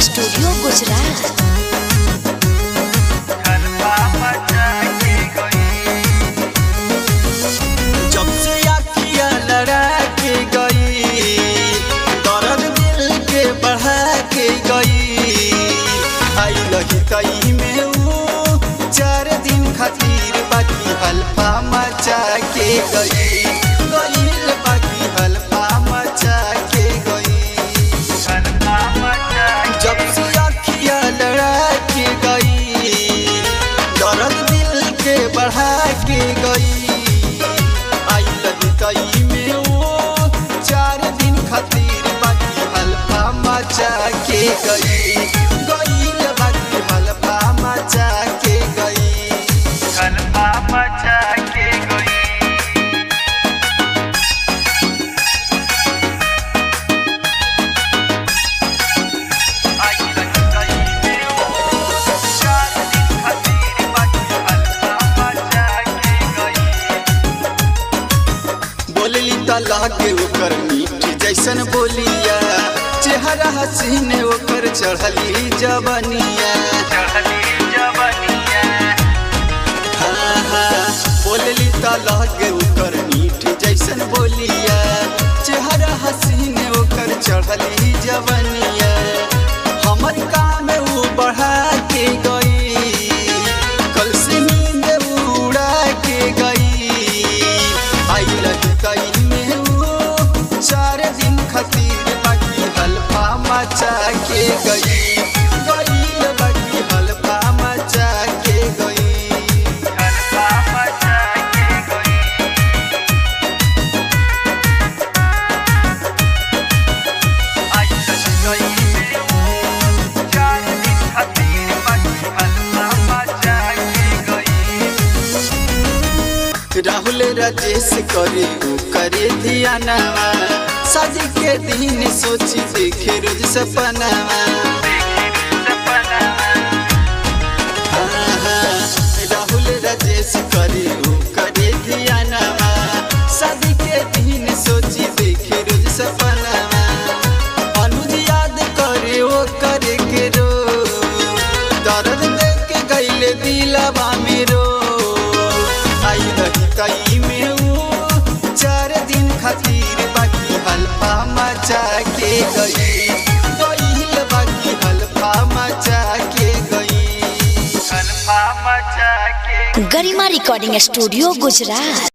Studio Gujarat. जब से आखियाँ लड़ा के गई, दर्द दिल के बढ़ा के गई, आई लगी कई में वो 4 दिन खातिर बाकी हल्फा मचा के गई, बाकी हल्फा मचा के गई। जब से आखियाँ लड़ा के गई, दर्द दिल के बढ़ा के गई, आई लगी कई में वो 4 दिन खातिर बाकी हल्फा मचा के गई, बाकी हल्फा मचा के गई, हल्फा मचा के गई। बोलली लागे ओकर मीठ जैसन बोलिया, चेहरा हसीन ओकर चढ़ली जवनिया, हाँ हाँ। बोलली लागे ओकर मीठ जैसन बोलिया, चेहरा हसीन ओकर चढ़ली जवनिया, हमर काम वो बढ़ा के गई, कल से नींद उड़ा के गई, आई लगी कई में वो 4 दिन खातिर बाकी हल्फा मचा के गई, बाकी हल्फा मचा के गई, हल्फा मचा के गई। आई लगी कई में वो 4 दिन खातिर बाकी हल्फा मचा के गई। राहुल राजेश करे वो करे ध्यानवा, शादी के दिन सोची देखे रोज सपनावा, राहुल राजेश करे वो करे ध्यानवा, शादी के दिन सोची देखे रोज सपनावा, अनुज याद करे वो करे के रो, दर्द देख के गईले दिलवा मेरो, आई लगी कई में वो 4 दिन खातिर बाकी हल्फा मचा के गई, बाकी हल्फा मचा के गई, हल्फा मचा के। गरिमा रिकॉर्डिंग स्टूडियो गुजरात।